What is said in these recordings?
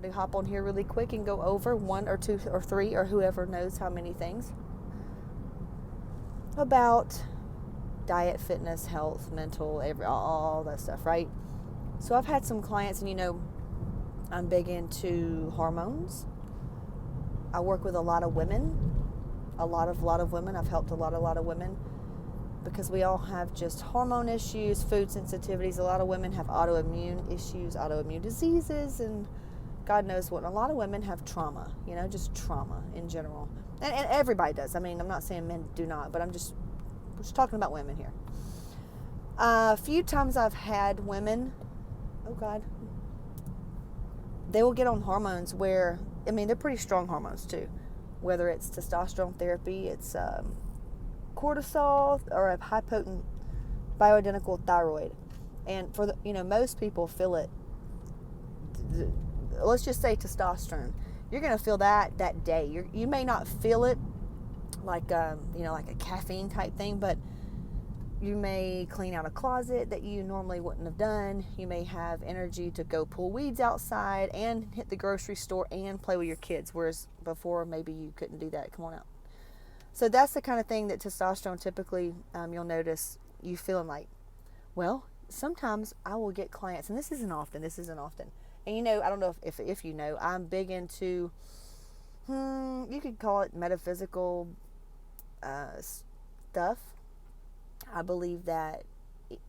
wanted to hop on here really quick and go over 1 or 2 or 3 or whoever knows how many things about diet, fitness, health, mental, all that stuff, right? So I've had some clients, and I'm big into hormones. I work with a lot of women, a lot of women. I've helped a lot of women because we all have just hormone issues, food sensitivities. A lot of women have autoimmune issues, autoimmune diseases, and God knows what. And a lot of women have trauma, just trauma in general. And everybody does. I mean, I'm not saying men do not, but we're just talking about women here. A few times I've had women, oh God, they will get on hormones where, they're pretty strong hormones too. Whether it's testosterone therapy, it's cortisol, or a high potent bioidentical thyroid. And for most people feel it. Let's just say testosterone. You're going to feel that day. You may not feel it like like a caffeine type thing, but you may clean out a closet that you normally wouldn't have done. You may have energy to go pull weeds outside and hit the grocery store and play with your kids, whereas before maybe you couldn't do that. Come on out. So that's the kind of thing that testosterone typically, you'll notice you feeling like. Well, sometimes I will get clients, and this isn't often. And I don't know if you know, I'm big into, you could call it metaphysical stuff. I believe that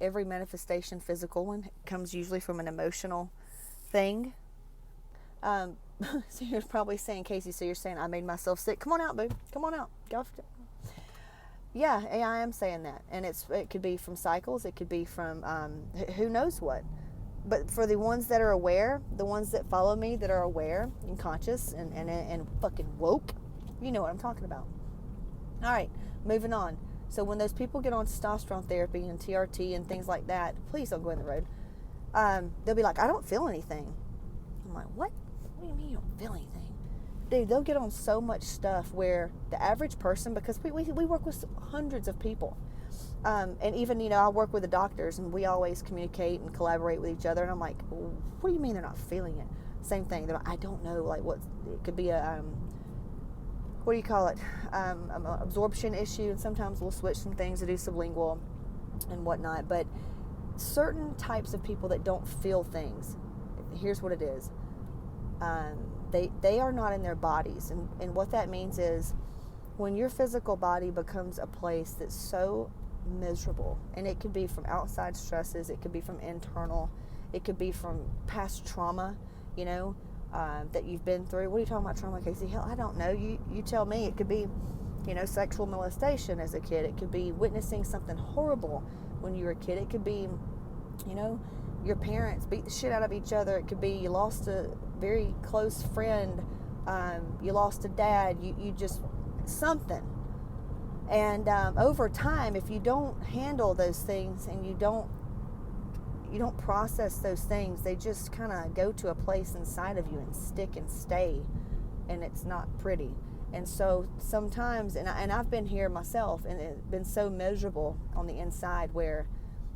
every manifestation, physical one, comes usually from an emotional thing. So you're probably saying, Casey, so you're saying I made myself sick. Come on out, boo. Come on out. Go. Yeah, I am saying that. And it could be from cycles. It could be from who knows what. But for the ones that are aware, the ones that follow me that are aware and conscious and fucking woke, you know what I'm talking about. All right, moving on. So when those people get on testosterone therapy and TRT and things like that, please don't go in the road. They'll be like, I don't feel anything. I'm like, what? What do you mean you don't feel anything? Dude, they'll get on so much stuff where the average person, because we work with hundreds of people. And even, I work with the doctors, and we always communicate and collaborate with each other. And I'm like, what do you mean they're not feeling it? Same thing. They're like, I don't know, like what, it could be a, what do you call it? Absorption issue. And sometimes we'll switch some things to do sublingual and whatnot. But certain types of people that don't feel things, here's what it is. They are not in their bodies. And what that means is when your physical body becomes a place that's so miserable, and it could be from outside stresses, it could be from internal, it could be from past trauma, that you've been through. What are you talking about trauma, Casey? Hell, I don't know. You tell me. It could be, sexual molestation as a kid. It could be witnessing something horrible when you were a kid. It could be, your parents beat the shit out of each other. It could be you lost a very close friend. You lost a dad. You just something. And over time, if you don't handle those things and you don't process those things, they just kind of go to a place inside of you and stick and stay, and it's not pretty. And so sometimes, and I've been here myself, and it's been so miserable on the inside where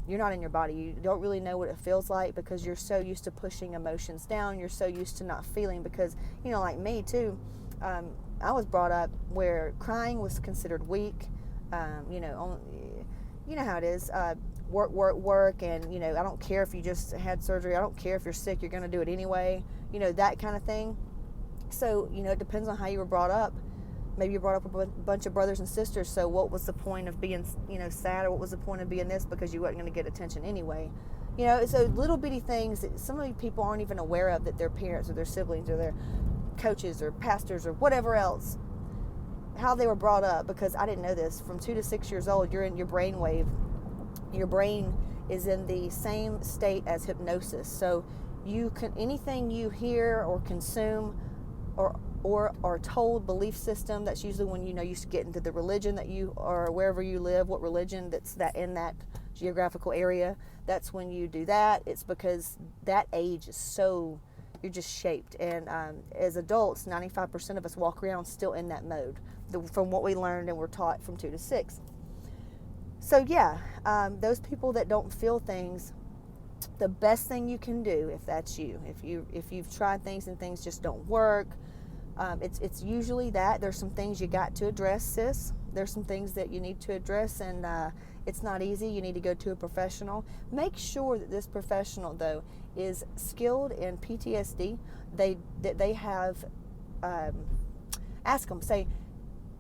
you're not in your body. You don't really know what it feels like because you're so used to pushing emotions down. You're so used to not feeling because, like me too, I was brought up where crying was considered weak. You know how it is. Work, and I don't care if you just had surgery. I don't care if you're sick. You're going to do it anyway. That kind of thing. So it depends on how you were brought up. Maybe you brought up a bunch of brothers and sisters. So what was the point of being sad, or what was the point of being this, because you weren't going to get attention anyway. So little bitty things that some of the people aren't even aware of, that their parents or their siblings or their coaches or pastors or whatever else, how they were brought up. Because I didn't know this. From 2 to 6 years old, you're in your brain wave. Your brain is in the same state as hypnosis. So anything you hear or consume or are told, belief system, that's usually when you get into the religion that you, or wherever you live, what religion that's that in that geographical area, that's when you do that. It's because that age is so, you're just shaped. And as adults, 95% of us walk around still in that mode, from what we learned and were taught from 2 to 6. So yeah, those people that don't feel things, the best thing you can do, if that's you, if you've tried things and things just don't work, it's usually that there's some things you got to address, sis. There's some things that you need to address, and it's not easy. You need to go to a professional. Make sure that this professional, though, is skilled in PTSD. They have, ask them, say,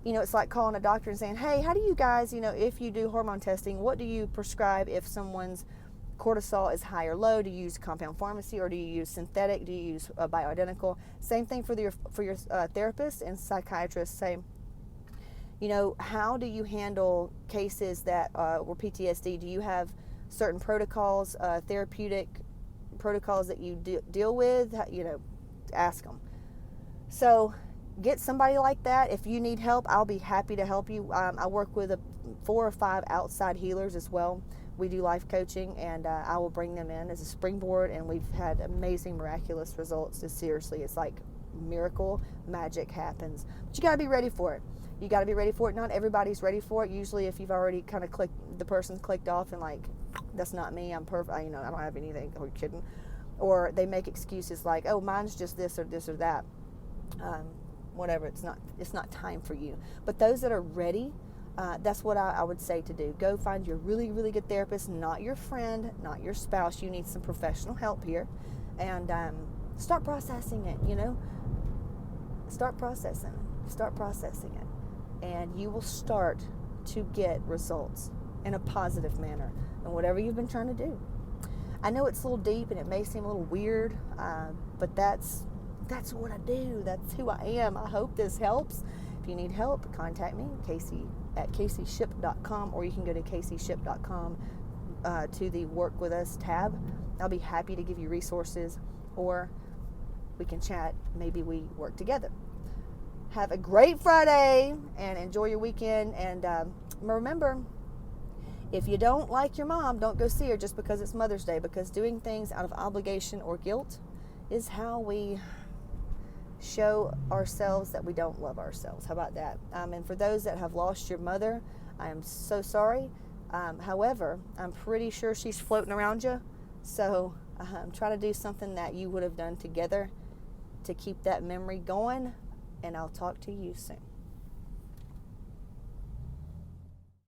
it's like calling a doctor and saying, hey, how do you guys, if you do hormone testing, what do you prescribe if someone's cortisol is high or low? Do you use compound pharmacy, or do you use synthetic? Do you use bioidentical? Same thing for your therapist and psychiatrist. Say, how do you handle cases that were PTSD? Do you have certain protocols, therapeutic protocols that you deal with? Ask them. So get somebody like that. If you need help, I'll be happy to help you. I work with 4 or 5 outside healers as well. We do life coaching, and I will bring them in as a springboard, and we've had amazing, miraculous results. Just seriously, it's like miracle magic happens. But you got to be ready for it. You got to be ready for it. Not everybody's ready for it. Usually, if you've already kind of the person's clicked off and like, that's not me, I'm perfect, I don't have anything, are you kidding? Or they make excuses like, oh, mine's just this or that. Whatever, it's not time for you. But those that are ready, that's what I would say to do. Go find your really, really good therapist, not your friend, not your spouse. You need some professional help here. And start processing it, Start processing it. And you will start to get results in a positive manner in whatever you've been trying to do. I know it's a little deep and it may seem a little weird, but that's what I do. That's who I am. I hope this helps. If you need help, contact me, Casey at CaseyShip.com, or you can go to CaseyShip.com to the Work With Us tab. I'll be happy to give you resources, or we can chat. Maybe we work together. Have a great Friday and enjoy your weekend. And remember, if you don't like your mom, don't go see her just because it's Mother's Day, because doing things out of obligation or guilt is how we show ourselves that we don't love ourselves. How about that? And for those that have lost your mother, I am so sorry. However, I'm pretty sure she's floating around you. So try to do something that you would have done together to keep that memory going. And I'll talk to you soon.